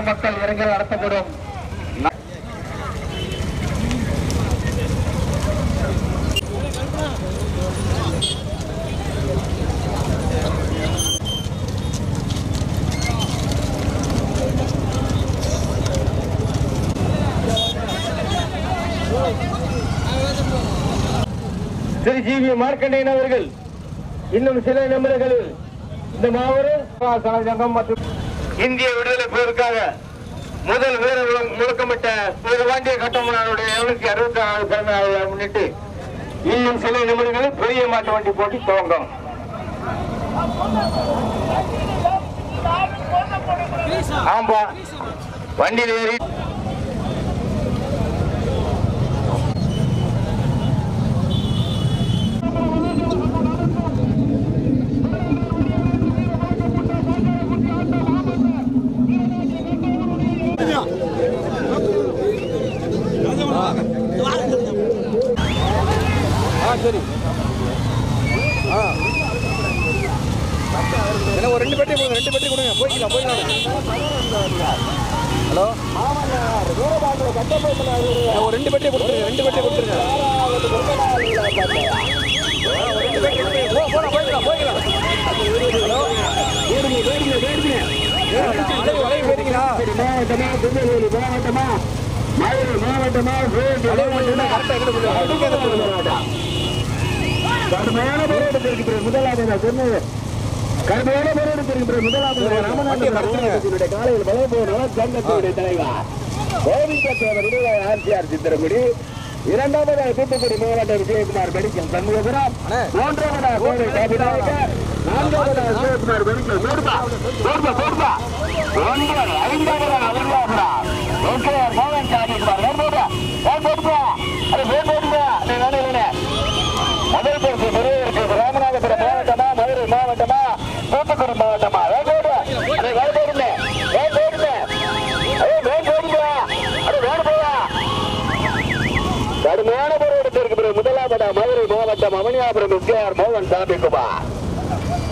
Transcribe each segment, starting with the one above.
மக்கள் இரங்கல் நடத்தப்படும். திரு ஜி.வி. மார்க்கண்டேயன் அவர்கள் இன்னும் சில நிமிடங்களில் இந்த மாபெரும் சங்கம் மற்றும் இந்திய விடுதலை போருக்காக முதல் வீரர்களும் முழக்கமிட்ட வீரபாண்டிய கட்டமனாருடைய 266 பிறந்த நாளை முன்னிட்டு இன்னும் சில நிமிடங்களில் பெரிய மாட்டு வண்டி போட்டி துவங்கும். ஆம்பா வண்டியில் ஏறி சரி ஒரு 2 பெட்டி கொடுங்க, 2 பெட்டி கொடுங்க, போய்க்கலாம். ஹலோ ஒரு 2 பெட்டி கொடுத்துருங்க, 2 பெட்டி கொடுத்துருங்க. போய்க்கலாம். ஹலோ மாவட்டமா மதுரை மாவட்டமா கடுமையான போராட்டத்திற்கு பிறகு முதலாவது சொன்னது கடுமையான போராட்டத்திற்கு பிறகு முதலாவது ராமநாதபுரம் காலையில் பலபோன சங்கத்தினுடைய தலைவர் கோவிந்தேவருடைய ஆர்சிஆர் சித்திரகுடி, இரண்டாவதாக தூத்துக்குடி மாவட்ட விஜயகுமார் மெடிக்கல் சண்முகபுரம், மூன்றாவதாக கோவை காபிநாயகர், நான்காவதாக சிவகுமார் மெடிக்கல் ஐந்தாவதாக அருளாபுரம் மோகன் சாமிக்குமார் முதல் பரிசு பெறுவதற்கு ராமநாதபுரம் மாவட்டமா மதுரை மாவட்டமா தூத்துக்குடி மாவட்டமா கடுமையான போராட்டத்திற்கு பிறகு முதலாவதா மதுரை மாவட்டம் அவனியாபுரம் எஸ்கேஆர் மோகன் சாமிக்குமார்,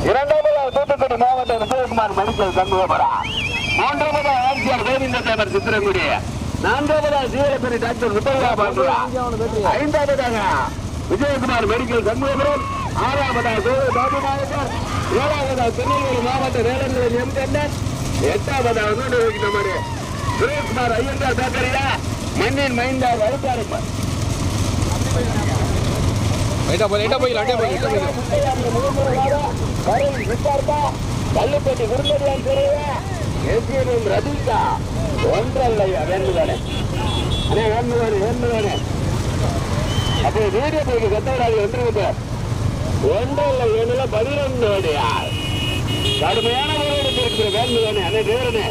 இரண்டாவதாக தூத்துக்குடி மாவட்டம் விஜயகுமார் மெடிக்கல் சண்முகபுரம், மூன்றாவதாக ஆர்சிஆர் கோவிந்தேவர் சித்திரங்குடி, நான்காவதாக சீவலப்பேரி டாக்டர் முத்தையா பாண்டுரா, ஐந்தாவதாக விஜயகுமார் மெடிக்கல் சண்முகபுரம், ஆறாவதாக கோவை பாபுநாயகர், ஏழாவதாக திருநெல்வேலி மாவட்ட வேளாண்மை எம் கண்ணன், எட்டாவதாக நூறு சுரேஷ்குமார் ஐயங்கார் பேக்கரியா மண்ணின் மைந்தா வழுக்காரப்ப கல்லுப்பட்டி விருந்தடியான் எஸ்எம் ரதிகா ஒன்றல்லையா வேண்டுதானே அப்போ வீடியோ போய்க்கு கத்தவராக வந்துருக்கு ஒன்றல்ல வேணுல 11 வடியார் கடுமையான போராட்டத்திற்கு வேண்டுதானே அனை நேரனே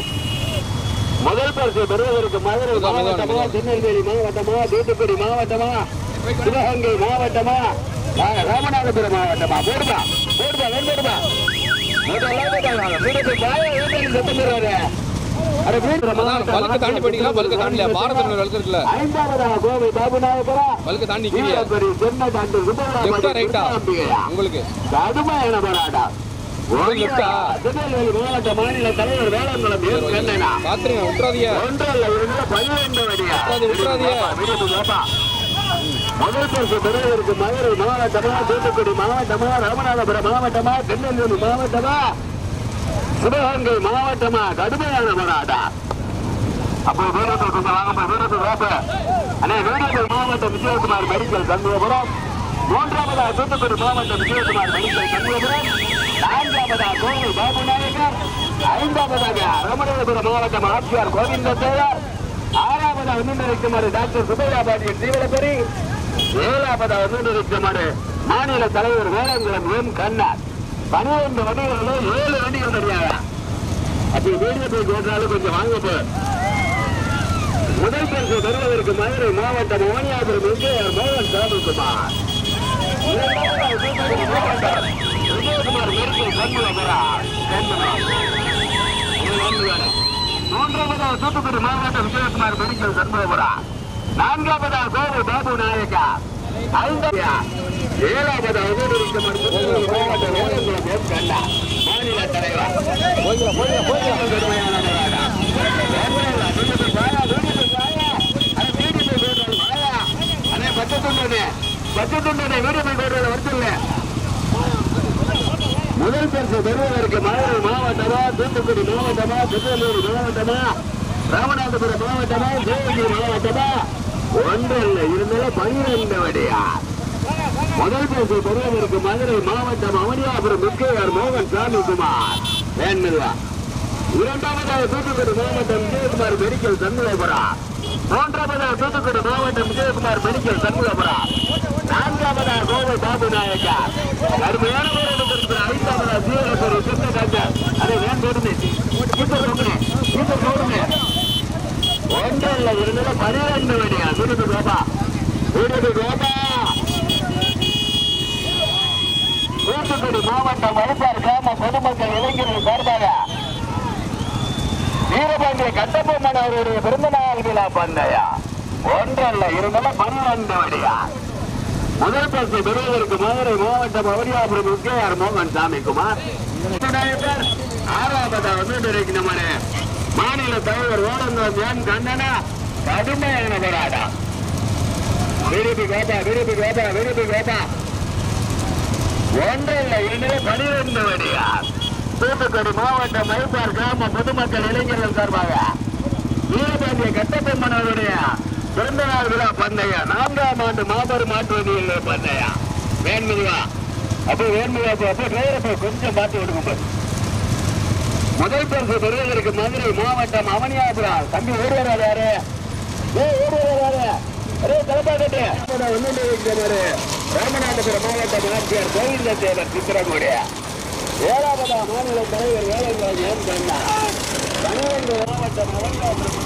முதல் பரிசு பெறுவதற்கு மதுரை மாவட்டமா திருநெல்வேலி மாவட்டமா தூத்துக்குடி மாவட்டமா சிவகங்கை மாவட்டமா ராமநாதபுரம் மாவட்டமா போடுதா ஐந்தாவதாக கோவை பாபுநாயகரா உங்களுக்கு கடுமையான போராட்டம் திருநெல்வேலி மாவட்ட மாநில தலைவர் வேளாண்குளம் முதல் பரிசு பெறுவதற்கு மதுரை மாவட்டமா தூத்துக்குடி மாவட்டமா ராமநாதபுரம் மாவட்டமா திருநெல்வேலி மாவட்டமா சிவகங்கை மாவட்டமா கடுமையான போராட்டம். அப்போ வீரர்கள் மாவட்டம் விஜயகுமார் மெடிக்கல் சண்முகபுரம், மூன்றாவதா தூத்துக்குடி மாவட்டம் விஜயகுமார் மெடிக்கல் சண்முகபுரம், நான்காவதா கோவை பாபுநாயகர், ஐந்தாவதாக ராமநாதபுரம் மாவட்டம் ஆட்சியார் கோவிந்தேவர், ஆறாவதாக முன்னிறுக்குமாறு டாக்டர் சுப்பையா பாண்டியன் தீவலப்பரி, ஏழாவதாக முன்னிறுக்குமாறு மாநில தலைவர் வேளாண்குளம் எம் கண்ணன். 12 வண்டிகளில் 7 வண்டிகள் தருவாங்க. அப்படி வீடியோ போய் கேட்டாலும் கொஞ்சம் வாங்க போ. முதல் பரிசு பெறுவதற்கு மதுரை மாவட்டம் அவனியாபுரம் எஸ்கேஆர் மோகன் சாமிக்குமார், விஜயகுமார் மெடிக்கல் சண்முகபுரம், மூன்றாவதாக தூத்துக்குடி மாவட்டம் விஜயகுமார் மெடிக்கல் சண்முகபுரம், நான்காவதாக கோவை பாபு நாயக்கா, ஏழாவதாக மாவட்டம் வேலங்குளம் கண்ணா மாநில தலைவர். முதல் பரிசு பெறுவதற்கு மதுரை மாவட்டமா, தூத்துக்குடி மாவட்டமா, திருநெல்வேலி மாவட்டமா, ராமநாதபுரம் மாவட்டமா, சிவகங்கை மாவட்டமா, ஒன்றல்ல இருந்தாலும் 12 வடியா. முதல் பரிசு பெறுவதற்கு மதுரை மாவட்டம் அவனியாபுரம் முக்கையார் மோகன் சாமிக்குமார் வேண்மில்லா. இரண்டாவதாக தூத்துக்குடி மாவட்டம் விஜயகுமார் மெடிக்கல் சண்முகபுரம், மூன்றாவதாக தூத்துக்குடி மாவட்டம் விஜயகுமார் மெடிக்கல் சண்முகபுரம், நான்காவதாக கோவை பாபு நாயக்கா, கடுமையான ஐந்தாவதாக சீரகப்பூர் சித்தராஜர். அதை வேண்டோடுமே ஒன்றல்ல இருந்தாலும் 12 வடியா. விருது கோபா, விருது கோபா. தூத்துக்குடி மாவட்டம் வயசார் கிராம பொதுமக்கள் இளைஞர்கள் சார்பாக வீரபாண்டிய கட்டபொம்மன் அவருடைய பிறந்தநாள் விழா பந்தயா. ஒன்றல்ல இருந்தாலும் 12 வடியா. முதல் பரிசு பெறுவதற்கு மதுரை மாவட்டம் அவனியாபுரம் முக்கையார் மோகன் சாமிக்குமார். ஆறாவதாக வந்து நம்மளே மாநில தலைவர் ஓடந்தோம் என் கண்ணனா கடுமையான போராட்டம். விரும்பி கோபா, விரும்பி கோபா, விரும்பி கோபா. ஒன்றல்ல இரண்டு 12 வடியா. தூத்துக்குடி மாவட்டம் மைப்பார் கிராம பொதுமக்கள் இளைஞர்கள் சார்பாக வீரபாண்டிய கட்டபொம்மன் அவருடைய பிறந்தநாள் விழா பந்தயா. 4ஆம் ஆண்டு மாபெரும் மாட்டு வண்டியில் பந்தயா. வேண்மில்வா அப்போ வேண்மில்வா அப்போ டிரைவரை கொஞ்சம் பார்த்து விடுங்க. முதல் பரிசு பெறுவதற்கு மதுரை மாவட்டம் அவனியாபுரம். தம்பி ஓடுவாரு யாரு? ஓடுவாரு தலைப்பாக்கட்டு ராமநாதபுரம் மாவட்டம் ஆட்சியர் கோவிந்த தேவர் சித்திரங்குடி. 7ஆவதா மாநில தலைவர் வேலைக்காக ஏன் கண்ணா. 12 மாவட்டம் அவனியாபுரம்.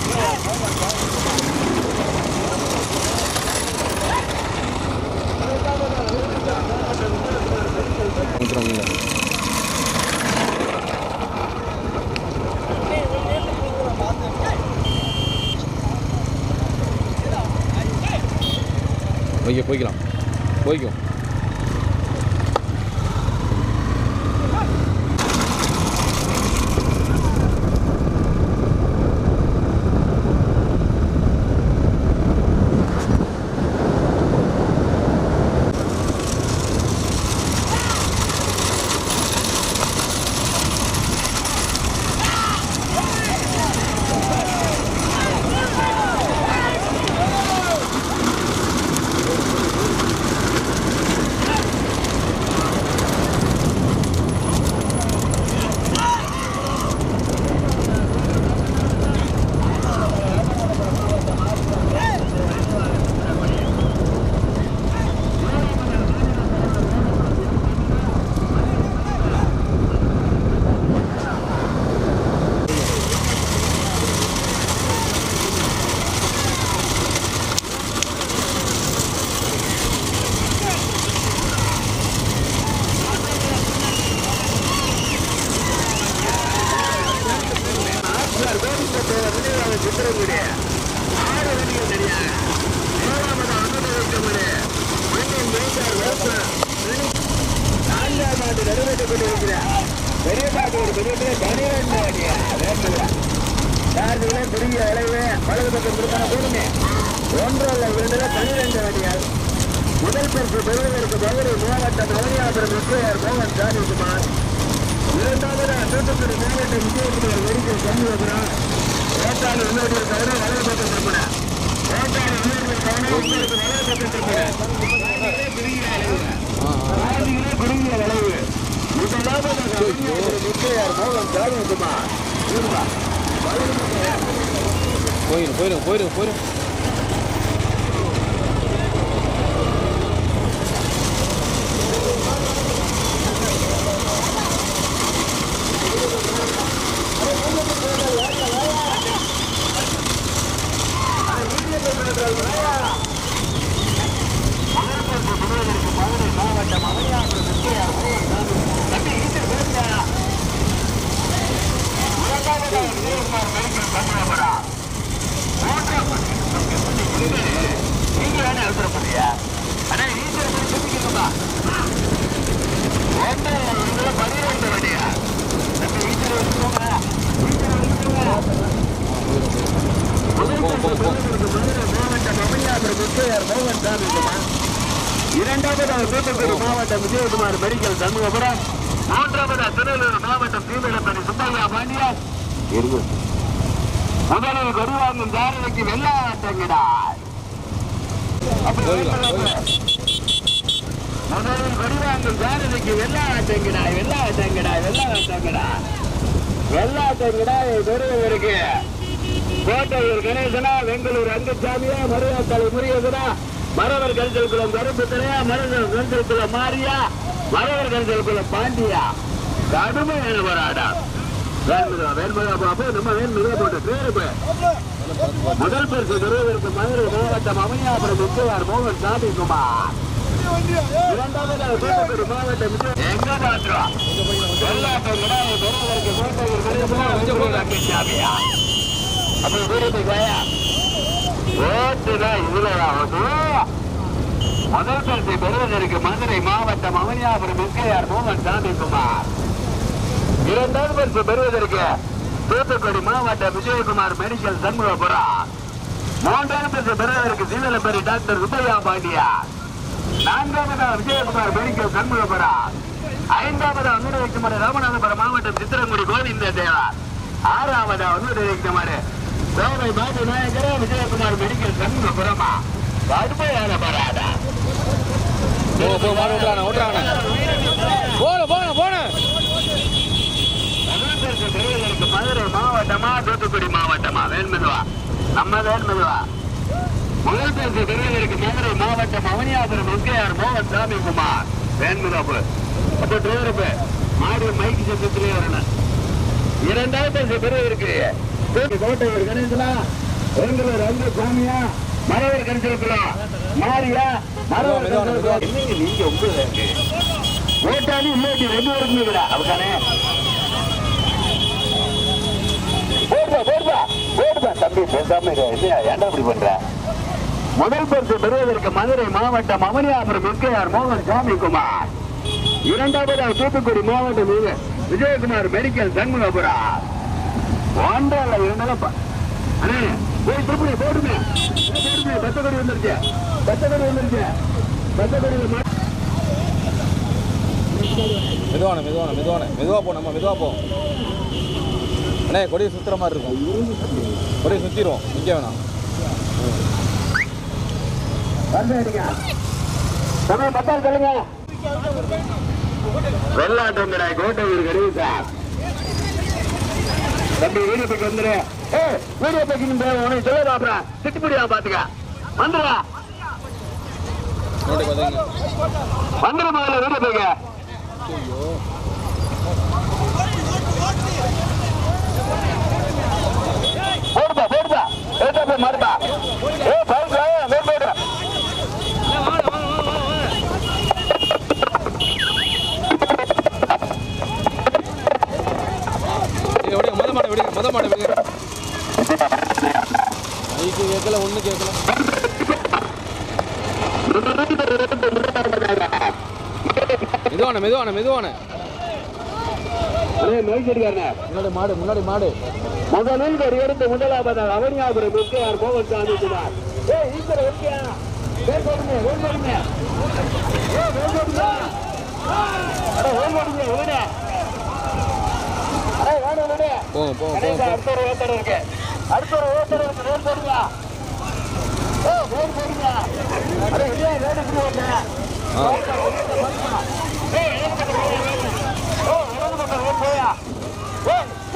போய்க்கலாம் போய்க்கும். முதல் பரிசு பெறுவதற்கு மதுரை மாவட்டம் அவனியாபுரம் முக்கையார் மோகன் சாமிக்குமார். இரண்டாவது தூத்துக்குடி மாவட்டம் விஜயகுமார் மெடிக்கல் சண்முகபுரம். ஓட்டாளி இன்னொரு தவிர வலது பக்கம் திருப்பின. ஓட்டாளி இன்னொரு தவிர உங்களுக்கு வலது பக்கம் திருப்பின. குறுகிய வளைவு. முதலாவது முக்கையார் மோகன் சாமிக்குமார். போயிடும் மாவட்டம் சண்முகபுரம். மூன்றாம் நீங்க வேணா அவசரப்படுறியா? ஆனா ஈஸ்வர சொல்லிக்கணுமா? 12 வண்டியா நம்ம ஈஸ்வர வச்சுக்கோங்க. மாவட்டம் அமனியாபுரம் முத்தையார் மோகன் சாமிக்குமா. இரண்டாவதாக தூத்துக்குடி மாவட்டம் விஜயகுமார் மெடிக்கல் சண்முகபுரம். மூன்றாவதாக திருவள்ளூர் மாவட்டம் தீவிரப்பணி சுப்பையா பாண்டியார். முதலில் கொடிவாங்கும் தாரணைக்கு வெள்ளாட்டங்கிடார். முதலில் கொடிவாங்கும் தாரணைக்கு வெள்ளாட்டங்கிடாய் வெள்ளாட்டங்கிடாய் வெள்ளாட்டங்கிடாய் வெள்ளாட்டங்கிடாய் பெறுவதற்கு கோட்டையூர் கணேசனா, பெங்களூர் அங்கசாமியா, மருதாத்தலை முருகேசனா, மரவர் கருத்தல் குளம் கருப்புத்தனையா, மரவர் கருத்தல் குளம் மாரியா, மரவர் கருத்தல் குளம் பாண்டியா. கடுமையான போராட்டம். வேன்முகா பாபு நம்ம வேன்முகா போட்டு பேரு. முதல் பரிசு பெறுவதற்கு மதுரை மாவட்டம் அமனியாபுரம் முத்தையார் மோகன் சாமிக்குமார். இரண்டாவது தூத்துக்குடி மாவட்டம் எங்க மாற்றம் வெள்ளாட்டம் பெறுவதற்கு கோட்டையூர் அங்கசாமியா. அப்படி வீரத்துக்காயா ஓட்டுனா இவ்வளவு முதல் பரிசை பெறுவதற்கு மதுரை மாவட்டம் அமனியாபுரம் எஸ்கேஆர் மோகன் சாமிக்குமார். இரண்டாவது பரிசு பெறுவதற்கு தூத்துக்குடி மாவட்டம் விஜயகுமார் மெடிக்கல் சண்முகபுரம். மூன்றாவது பரிசு பெறுவதற்கு சீவலப்பேரி டாக்டர் சுப்பையா பாண்டியார். நான்காவதாக விஜயகுமார் மெடிக்கல் சண்முகபுரம். ஐந்தாவதாக அனுரவிக்குமார் ராமநாதபுரம் மாவட்டம் சித்திரங்குடி கோவிந்த தேவார். ஆறாவதாக அனுரவிக்குமார் கோவை பாபு நாயகர விஜயகுமார் மெடிக்கல் சண்முகபுரமா. கடுமையான பராடா மதுரை மாவட்டமா தூத்துக்குடி மாவட்டமா? வேன்மெதுவா நம்ம வேன்மெதுவா. முதல் பரிசு பெறுவதற்கு மதுரை மாவட்டம் அவனியாபுரம் எஸ்கேஆர் மோகன் சாமிக்குமார். வேன்மெதுவா அப்ப டிரைவருக்கு மாடு மைக்கு சத்தத்திலே வரணும். இரண்டாவது பரிசு பெறுவதற்கு கோட்டையூர் கணேசனா, பெங்களூர் அங்கசாமியா, மரவர் கருத்தலுக்குலாம் மாரியா, மரவர் நீங்க உங்களுக்கு ஓட்டாளி இல்லாட்டி 2 வருஷம் அவதானே. தம்பி பேசாம ஏன்டா இப்படி பண்ற? முதல் பரிசு பெறுவதற்கு மதுரை மாவட்டம் அமனியாபுரம் எஸ்கேஆர் மோகன் சாமிக்குமார். இரண்டாவதாக தூத்துக்குடி மாவட்டம் விஜயகுமார் மெடிக்கல் சண்முகபுரம். ஒன்றால இருந்தாலும் அண்ணே போய் திருப்பி போடுமே பத்தக்கடி வந்துருச்சு பத்தக்கடி வந்துருச்சு பத்தக்கடி. மெதுவான மெதுவான மெதுவான மெதுவா போ. நம்ம மெதுவா போ அண்ணே. கொடியை சுத்துற மாதிரி இருக்கும். கொடியை சுத்திரும், நிக்க வேணாம். பத்தாம் சொல்லுங்க. வெள்ளாட்டம் கோட்டையூர் கணேசா தம்பி வீடியோ பைக்கு வந்துரு. வீடியோ பைக்கு உனக்கு சொல்ல அப்புறம் திட்டுப்படியா பாத்துக்க. வந்துடா வந்துடு முதல்ல வீடியோ பைக்க. போடுப்பா போடுப்பா ஏட்டா போய் மாறுப்பா. போயிடு மொத மாட கேட்கல ஒண்ணு கேட்கல. மெதுவான மெதுவான மெதுவான முன்னாடி மாடு முன்னாடி மாடு. முதலில் இருந்து முதலாவதாக அவனியாபுரம் எஸ்கேஆர் மோகன் சாமிக்குமார். அடுத்த ஒரு ஓட்டர் இருக்கு. அடுத்த ஒரு ஓட்டர் இருக்கு. வேன் போடுங்க. வேன் போடுங்க.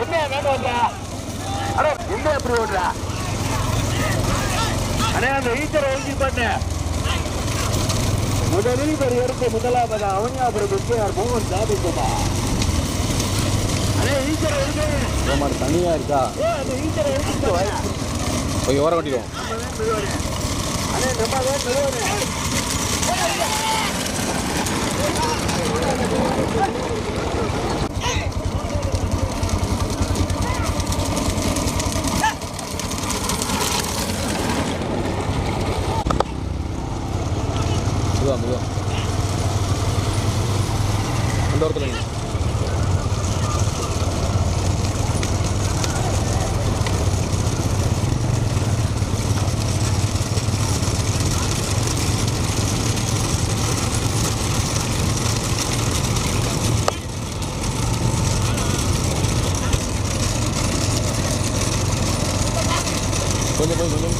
என்ன வேண்டாம். என்ன எப்படி ஓடுறா? அண்ணே அந்த ஈச்சரை எழுதி பண்ண முதலில் எடுத்து முதலாவது அவனியாபுரம் எஸ்கேஆர் மோகன் சாமிக்குமார். தனியா இருக்கா? போய் ஓர கட்டிடுவோம். மெதுவா மெதுவா அந்த இடத்துல கொஞ்சம் கொஞ்சம்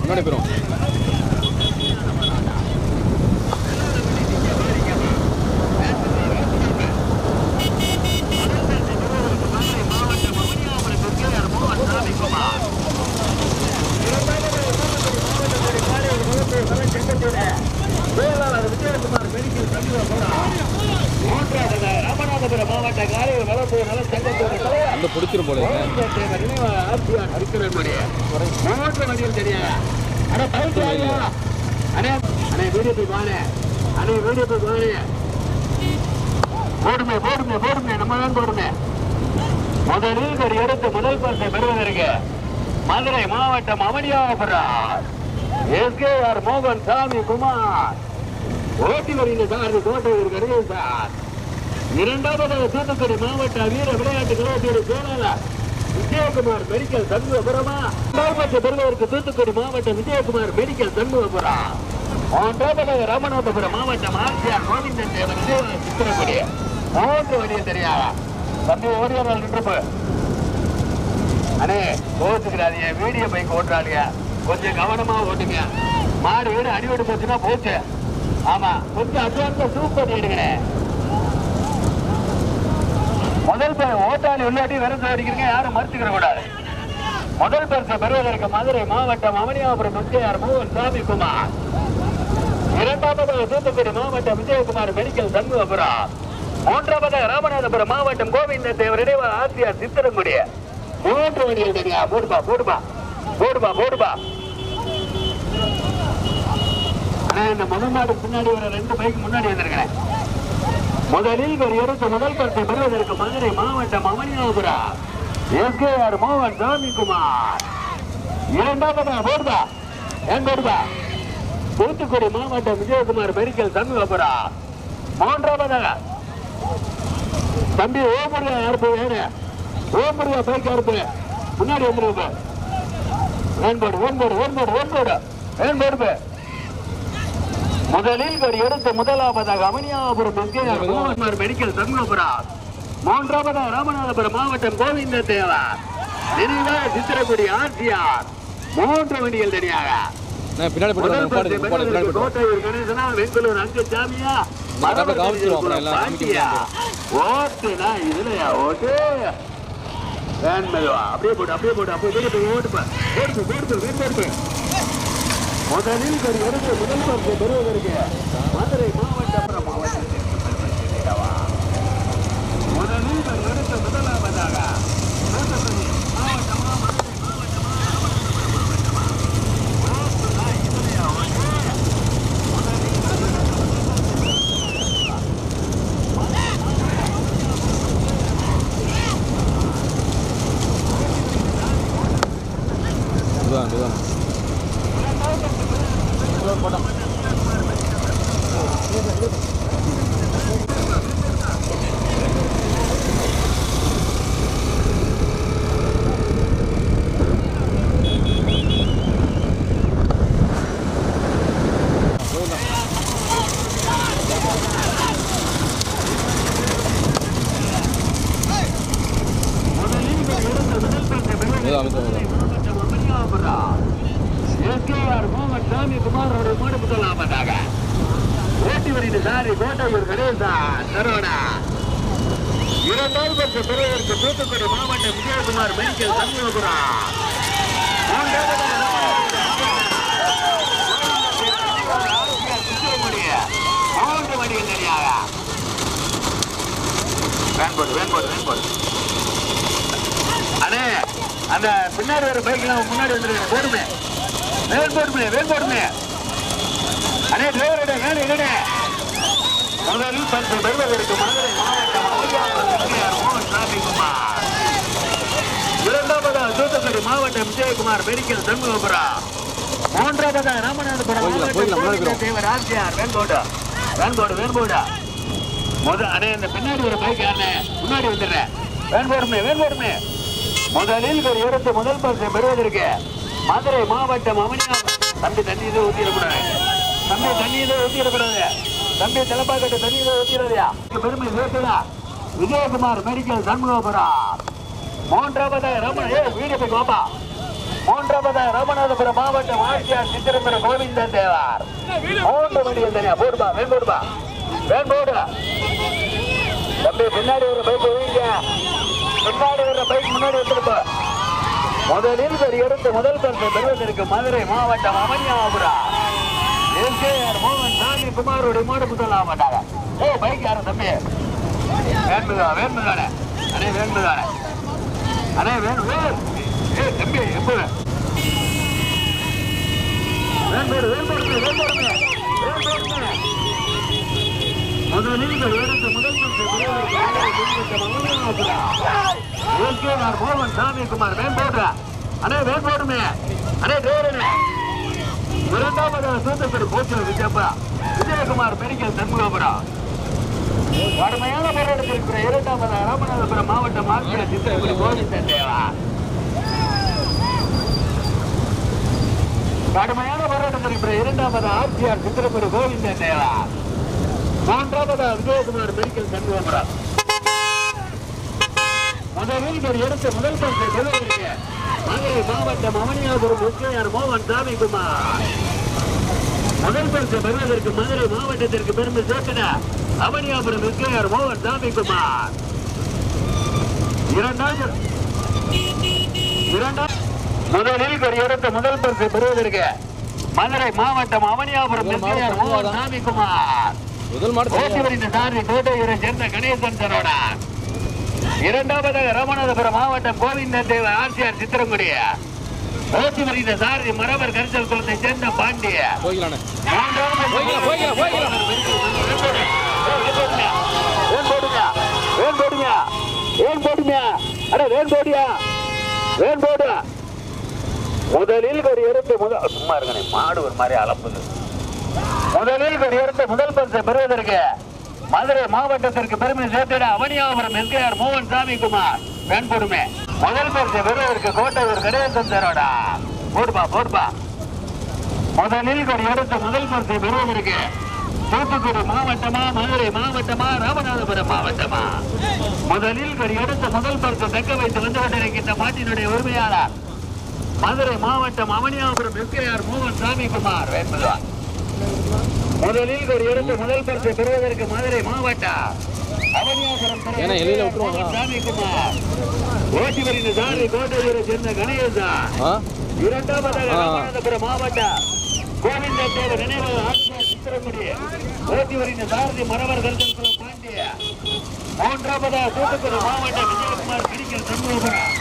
முன்னாடி போயிடும் ராமநாதபுரம் மாவட்ட காலை வளர்ப்பு நல சங்கத்தோட அந்த பிடிச்சிரும் போல மாவட்ட வண்டியில் தெரியாது அண்ணா பயிற்சி அண்ணே அண்ணே வீடியோ வானே அண்ணே வீடியோ வானே போடுமே நம்ம தான் போடுமே. முதலில் ஒரு எடுத்து முதல் பரிசை பெறுவதற்கு மதுரை மாவட்டம் அவனியாபுரம் எஸ்கேஆர் மோகன் சாமி குமார் ஓட்டி வருகின்ற சார் கோட்டையூர் கருகேஷ் சார். இரண்டாவது தூத்துக்குடி மாவட்ட வீர விளையாட்டு கழகத்தின் செயலாளர் விஜயகுமார் மெடிக்கல் சண்முகபுரமா. இரண்டாவது பெறுவதற்கு தூத்துக்குடி மாவட்டம் விஜயகுமார் மெடிக்கல் சண்முகபுரம். மூன்றாவது ராமநாதபுரம் மாவட்டம் ஆர்சிஆர் கோவிந்தன் தேவன் சித்திரக்குடி. மூன்று வழியில் தெரியாதா தம்பி ஓடியார்கள் நின்று அண்ணே கோச்சுக்கிறாதீங்க. வீடியோ பைக் ஓட்டுறாளுங்க, கொஞ்சம் கவனமா ஓட்டுங்க. மாடு வீடு அடிவோடு போச்சுன்னா போச்சு. ஆமா கொஞ்சம் அட்வான்ஸா சூப் பண்ணிடுங்க. முதல் பேர் ஓட்டாளி உள்ளாட்டி விரசம் அடிக்கிறீங்க, யாரும் மறுத்துக்கிற கூடாது. முதல் பரிசை பெறுவதற்கு மதுரை மாவட்டம் அவனியாபுரம் எஸ்கேஆர் மோகன் சாமி குமார். இரண்டாவது தூத்துக்குடி மாவட்டம் விஜயகுமார் மெடிக்கல் சண்முகபுரம். மூன்றாவது ராமநாதபுரம் மாவட்டம் கோவிந்த தேவர் இடைவ ஆசியார் சித்திரங்குடி. மூன்று வழியில் தெரியா போடுபா போடுபா போடுபா போடுபா. ஆனா இந்த மதமாடு பின்னாடி ஒரு 2 பைக் முன்னாடி வந்திருக்கிறேன். முதலில் ஒரு எடுத்த முதல் பரிசை பெறுவதற்கு மதுரை மாவட்டம் அவனியாபுரம் எஸ்கேஆர் மோகன் சாமிக்குமார். இரண்டாவது போடுபா ஏன் போடுபா தூத்துக்குடி மாவட்டம் விஜயகுமார் மெடிக்கல் சண்முகபுரம். மூன்றாவதாக தம்பி ஓமுருகா யாருப்பு வேணு ஓமுருகா பைக் யாருப்பு முன்னாடி வந்துருப்ப முதலில் ஒரு எடுத்து முதலாவதாக அவனியாபுரம் மெடிக்கல் சண்முகபுரம். மூன்றாவது ராமநாதபுரம் மாவட்டம் கோவிந்த தேவர் நினைவாக சித்திரக்குடி ஆர்சிஆர் 3 வண்டிகள் தனியாக. பின்னாடி கோட்டையூர் கணேசனா வெங்கலூர் அங்கு சாமியா ஓட்டுனா இதுலயா ஓட்டு அப்படியே போட்டு அப்படியே போட்டு அப்படியே ஓட்டுப்பா ஓட்டு முதலில் முதல் பரிசு பெறுவதற்கு மதுரை மாவட்டம் முதலில் முதலாவதாக தூத்துக்குடி மாவட்டம் விஜயகுமார் மெடிக்கல் சண்முகபுரம் அண்ணே அந்த பின்னாடி ஒரு பைக்லாம் முன்னாடி வந்துருக்க போடுமே வேல் போடுமே அண்ணே டிரைவர் என்னடே முதலில் பரிசு பெறுவதற்கு மதுரை இரண்டாவதா தூத்துக்குடி மாவட்டம் விஜயகுமார் மெடிக்கல் சண்முகபுரம் மூன்றாவதா ராமநாதபுரம் தேவர் ஆர்சிஆர் வேன்போடு அண்ணே இந்த பின்னாடி ஒரு பைக் அண்ணே முன்னாடி வந்துடுறேன் வேன்போடுமே முதலில் ஒரு இடத்து முதல் பரிசு பெறுவதற்கு மதுரை மாவட்டம் அவனியா தம்பி தண்ணி இதை ஊத்திடக்கூடாது தம்பி தலைப்பாக்கட்டு தண்ணி இதை ஊத்திடுறியா பெருமை சேர்த்துடா விஜயகுமார் மெடிக்கல் சண்முகபுரம் மூன்றாவது ராமநாதபுரம் மாவட்டம் ஆட்சியார் சித்திரம்பரம் கோவிந்த தேவர் 3 வண்டிகள் தனியா போடுபா வேன்போடு தம்பி பின்னாடி ஒரு பைக் வீங்க பின்னாடி ஒரு பைக் முன்னாடி வந்துருப்ப முதலில் ஒரு எடுத்து முதல் பரிசு பெறுவதற்கு மதுரை மாவட்டம் அவனியாபுரம் எஸ்கேஆர் மோகன் சாமி குமாரோட மாடு முதலாம் மாட்டாங்க பைக் யாரும் தம்பி வேண்முதானே அண்ணே வேணும் தம்பி எப்ப முதலில் எடுத்து முதல் மோகன் சாமி குமார் வேண்போடு அண்ணே வேண்போடுமே அண்ணே தேவரனே இரண்டாவது தூத்துக்குடி போச்சு விஜயகுமார் மெடிக்கல் சண்முகபுரம் கடுமையான போராட்டத்திற்குற இரண்டாவது ராமநாதபுரம் மாவட்டம் ஆட்சியர் சித்திரக்குடி கோவிந்த தேவர் கடுமையான போராட்டத்திற்குற இரண்டாவது ஆட்சியார் சித்திரக்குடி கோவிந்த தேவர் மூன்றாவது விஜயகுமார் மெடிக்கல் சண்முகபுரம் முதலில் ஒரு எடுத்து முதல் பரிசு பெறுவதற்கு மதுரை மாவட்டம் அவனியாபுரம் எஸ்கேஆர் மோகன் சாமி குமார் முதல் பரிசு பெறுவதற்கு மதுரை மாவட்டத்திற்கு பெருமை சேர்த்தன அவனியாபுரம் எஸ்கேஆர் மோகன் சாமி குமார் முதலில் ஒரு எடுத்து முதல் பரிசு பெறுவதற்கு மதுரை மாவட்டம் அவனியாபுரம் எஸ்கேஆர் மோகன் சாமி குமார் கோட்டையூரை சேர்ந்த கணேசன் சரோடன் இரண்டாவதாக ராமநாதபுரம் மாவட்டம் கோவிந்த தேவர் ஆர்சிஆர் சித்திரங்குடி ஓட்டி வருகின்ற சாரதி மரபர் கரிசல் குளத்தை சேர்ந்த பாண்டிய முதலில் ஒரு எடுத்து சும்மா இருக்க மாடு ஒரு மாதிரி அளப்புது முதலில் ஒரு எடுத்து முதல் பரிசு பெறுவதற்கு மதுரை மாவட்டத்திற்கு பெருமை சேர்த்திட அவனியாபுரம் எஸ்கேஆர் மோகன் சாமி குமார் வேண்பொருமே முதல் பரிசு பெறுவதற்கு கோட்டையூர் கணேசன் சரோடா போடுபா முதலில் ஒரு எடுத்து முதல் பரிசு பெறுவதற்கு தூத்துக்குடி மாவட்டமா, மதுரை மாவட்டமா, ராமநாதபுரம் மாவட்டமா? முதலில் எடுத்த முதல் பரிசு தக்க வைத்து வந்து கொண்டிருக்கின்ற மாட்டினுடைய உரிமையாளர் மதுரை மாவட்டம் அவனியாபுரம் எஸ்கேஆர் மோகன் சாமிக்குமார் வேட்புவார். முதலில் எடுத்த முதல் பரிசு பெறுவதற்கு மதுரை மாவட்டம் அவனியாபுரம் சாமிக்குமார். ஓட்டி வருகின்ற சாரி கோட்டையூரை சேர்ந்த கணேசா. இரண்டாவதாக ராமநாதபுரம் மாவட்டம் கோவிந்த தேவர் நினைவாக சித்திரக்குடி ஓட்டி வருகின்ற சாரதி மரவர் கருத்தல் பாண்டிய. மூன்றாவதாக தூத்துக்குடி மாவட்டம் விஜயகுமார் மெடிக்கல் சண்முகபுரம்.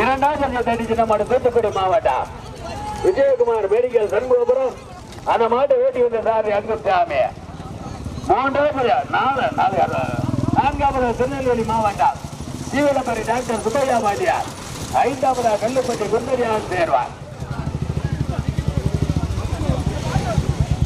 இரண்டாவது தூத்துக்குடி மாவட்டம் விஜயகுமார் மெடிக்கல் சண்முகபுரம். அந்த மாட்டை ஓட்டி வந்த சாரி அங்குசாமி. நான்காவது திருநெல்வேலி மாவட்டம் சீவலப்பரி டாக்டர் சுப்பையா பாண்டியார். ஐந்தாவது கல்லுப்பட்டி குந்தரியான் சேர்வார்.